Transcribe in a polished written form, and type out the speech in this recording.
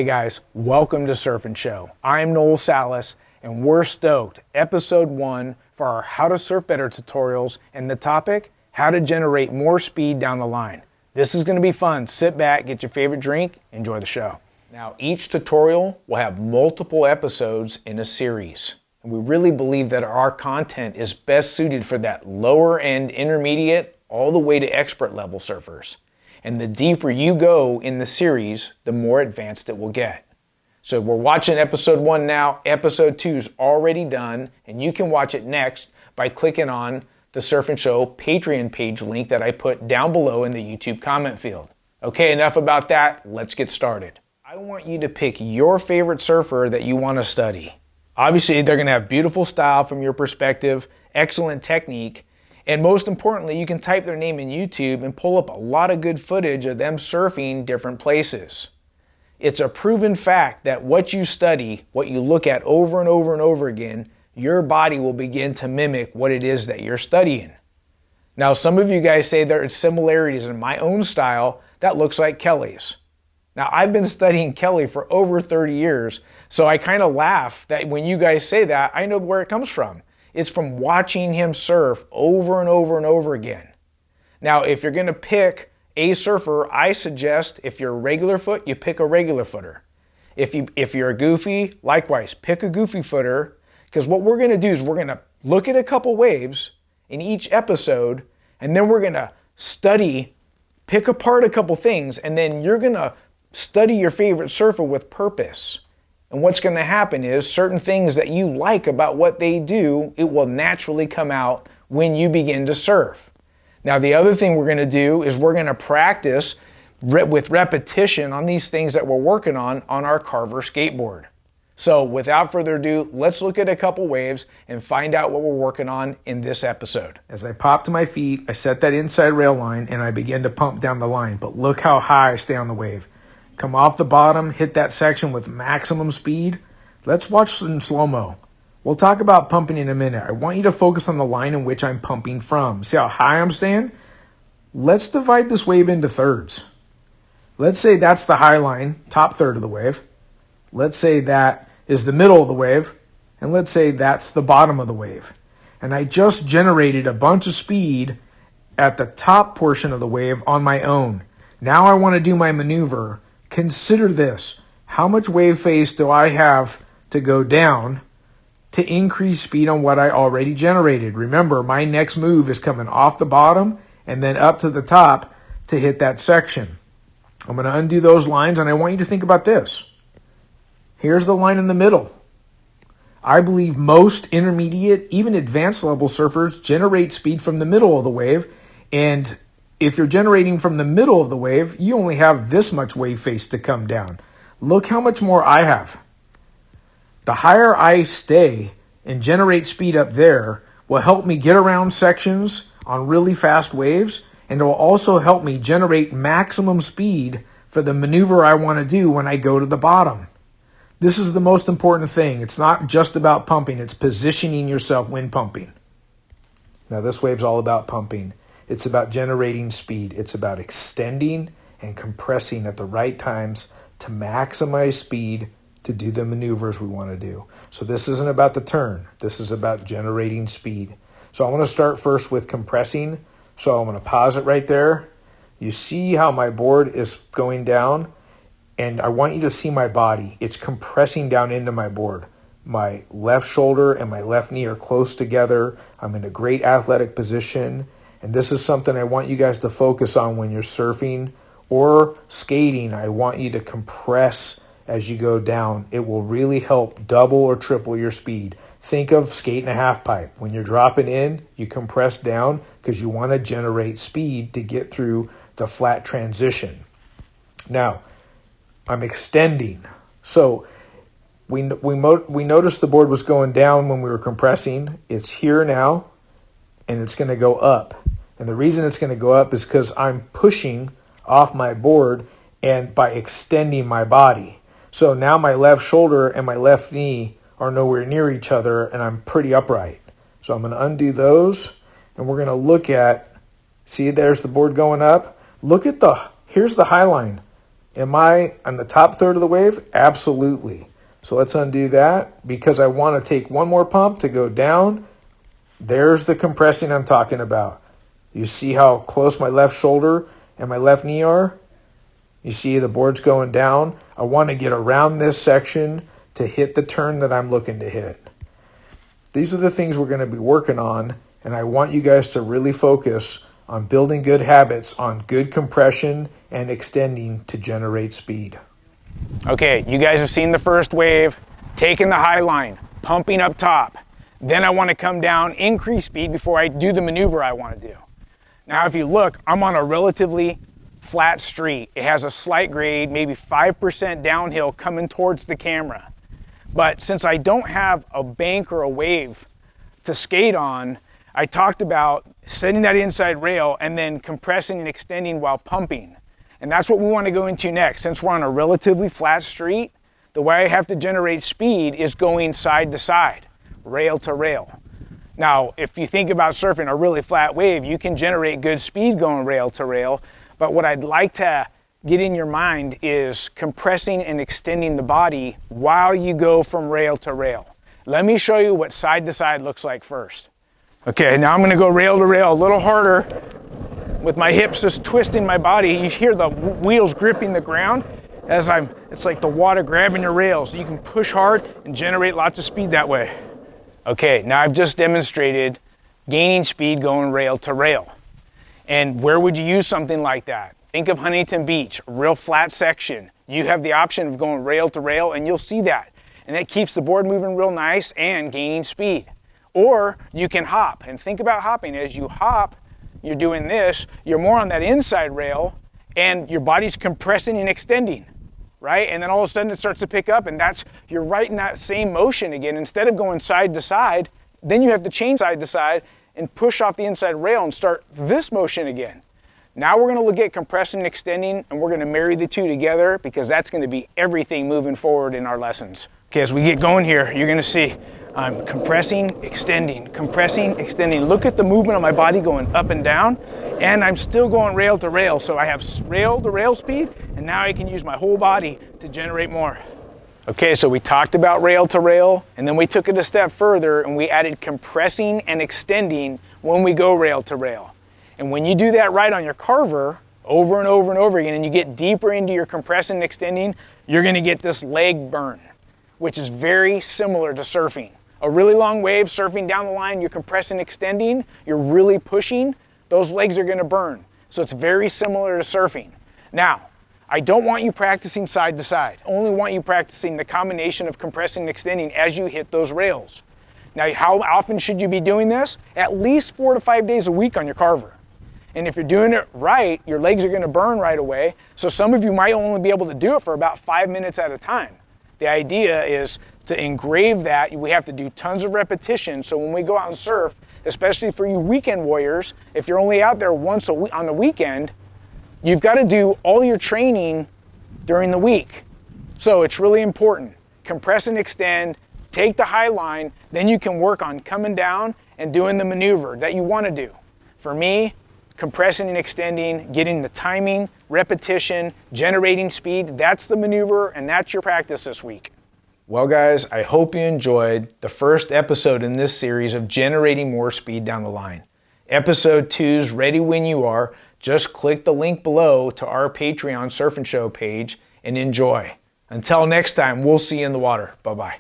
Hey guys, welcome to Surf and Show. I'm Noel Salas and we're stoked. Episode 1 for our How to Surf Better tutorials, and the topic, how to generate more speed down the line. This is going to be fun. Sit back, get your favorite drink, enjoy the show. Now each tutorial will have multiple episodes in a series. And we really believe that our content is best suited for that lower end, intermediate, all the way to expert level surfers. And the deeper you go in the series, the more advanced it will get. So we're watching episode 1 now. Episode 2 is already done, and you can watch it next by clicking on the Surf and Show Patreon page link that I put down below in the YouTube comment field. Okay, enough about that. Let's get started. I want you to pick your favorite surfer that you want to study. Obviously, they're going to have beautiful style from your perspective, excellent technique, and most importantly, you can type their name in YouTube and pull up a lot of good footage of them surfing different places. It's a proven fact that what you study, what you look at over and over and over again, your body will begin to mimic what it is that you're studying. Now, some of you guys say there are similarities in my own style that looks like Kelly's. Now, I've been studying Kelly for over 30 years, so I kind of laugh that when you guys say that, I know where it comes from. It's from watching him surf over and over and over again. Now, if you're going to pick a surfer, I suggest if you're a regular foot, you pick a regular footer. If you're a goofy, likewise, pick a goofy footer, because what we're going to do is we're going to look at a couple waves in each episode, and then we're going to study, pick apart a couple things, and then you're going to study your favorite surfer with purpose. And what's going to happen is certain things that you like about what they do, it will naturally come out when you begin to surf. Now, the other thing we're going to do is we're going to practice with repetition on these things that we're working on our Carver skateboard. So without further ado, let's look at a couple waves and find out what we're working on in this episode. As I pop to my feet, I set that inside rail line and I begin to pump down the line, but look how high I stay on the wave. Come off the bottom, hit that section with maximum speed. Let's watch some slow-mo. We'll talk about pumping in a minute. I want you to focus on the line in which I'm pumping from. See how high I'm staying? Let's divide this wave into thirds. Let's say that's the high line, top third of the wave. Let's say that is the middle of the wave. And let's say that's the bottom of the wave. And I just generated a bunch of speed at the top portion of the wave on my own. Now I want to do my maneuver. Consider this. How much wave face do I have to go down to increase speed on what I already generated? Remember, my next move is coming off the bottom and then up to the top to hit that section. I'm going to undo those lines, and I want you to think about this. Here's the line in the middle. I believe most intermediate, even advanced level surfers generate speed from the middle of the wave, and if you're generating from the middle of the wave, you only have this much wave face to come down. Look how much more I have. The higher I stay and generate speed up there will help me get around sections on really fast waves, and it will also help me generate maximum speed for the maneuver I want to do when I go to the bottom. This is the most important thing. It's not just about pumping, it's positioning yourself when pumping. Now this wave's all about pumping. It's about generating speed. It's about extending and compressing at the right times to maximize speed to do the maneuvers we want to do. So this isn't about the turn. This is about generating speed. So I want to start first with compressing. So I'm going to pause it right there. You see how my board is going down? And I want you to see my body. It's compressing down into my board. My left shoulder and my left knee are close together. I'm in a great athletic position. And this is something I want you guys to focus on when you're surfing or skating. I want you to compress as you go down. It will really help double or triple your speed. Think of skating a half pipe. When you're dropping in, you compress down because you want to generate speed to get through the flat transition. Now, I'm extending. So we noticed the board was going down when we were compressing. It's here now, and it's going to go up. And the reason it's going to go up is because I'm pushing off my board and by extending my body. So now my left shoulder and my left knee are nowhere near each other, and I'm pretty upright. So I'm going to undo those, and we're going to look at, see, there's the board going up. Look at here's the high line. Am I on the top third of the wave? Absolutely. So let's undo that because I want to take one more pump to go down. There's the compressing I'm talking about. You see how close my left shoulder and my left knee are? You see the board's going down. I want to get around this section to hit the turn that I'm looking to hit. These are the things we're going to be working on, and I want you guys to really focus on building good habits on good compression and extending to generate speed. Okay, you guys have seen the first wave, taking the high line, pumping up top. Then I want to come down, increase speed before I do the maneuver I want to do. Now if you look, I'm on a relatively flat street. It has a slight grade, maybe 5% downhill coming towards the camera. But since I don't have a bank or a wave to skate on, I talked about setting that inside rail and then compressing and extending while pumping. And that's what we want to go into next. Since we're on a relatively flat street, the way I have to generate speed is going side to side, rail to rail. Now, if you think about surfing a really flat wave, you can generate good speed going rail to rail. But what I'd like to get in your mind is compressing and extending the body while you go from rail to rail. Let me show you what side to side looks like first. Okay, now I'm going to go rail to rail a little harder with my hips just twisting my body. You hear the wheels gripping the ground as it's like the water grabbing your rails. You can push hard and generate lots of speed that way. Okay, now I've just demonstrated gaining speed going rail to rail. And where would you use something like that? Think of Huntington Beach, a real flat section. You have the option of going rail to rail and you'll see that. And that keeps the board moving real nice and gaining speed. Or you can hop, and think about hopping. As you hop, you're doing this, you're more on that inside rail and your body's compressing and extending, right? And then all of a sudden it starts to pick up and you're right in that same motion again. Instead of going side to side, then you have to change side to side and push off the inside rail and start this motion again. Now we're gonna look at compressing and extending, and we're gonna marry the two together because that's gonna be everything moving forward in our lessons. Okay, as we get going here, you're gonna see I'm compressing, extending, compressing, extending. Look at the movement of my body going up and down, and I'm still going rail to rail. So I have rail to rail speed, and now I can use my whole body to generate more. Okay, so we talked about rail to rail, and then we took it a step further and we added compressing and extending when we go rail to rail. And when you do that right on your carver, over and over and over again, and you get deeper into your compressing and extending, you're gonna get this leg burn, which is very similar to surfing. A really long wave, surfing down the line, you're compressing, extending, you're really pushing, those legs are gonna burn. So it's very similar to surfing. Now, I don't want you practicing side to side. I only want you practicing the combination of compressing and extending as you hit those rails. Now, how often should you be doing this? At least 4 to 5 days a week on your carver. And if you're doing it right, your legs are gonna burn right away. So some of you might only be able to do it for about 5 minutes at a time. The idea is to engrave that. We have to do tons of repetition. So when we go out and surf, especially for you weekend warriors, if you're only out there once a week on the weekend, you've got to do all your training during the week. So it's really important. Compress and extend, take the high line, then you can work on coming down and doing the maneuver that you want to do. For me, compressing and extending, getting the timing, repetition, generating speed, that's the maneuver and that's your practice this week. Well guys, I hope you enjoyed the first episode in this series of generating more speed down the line. Episode 2's ready when you are. Just click the link below to our Patreon Surf and Show page and enjoy. Until next time, we'll see you in the water. Bye-bye.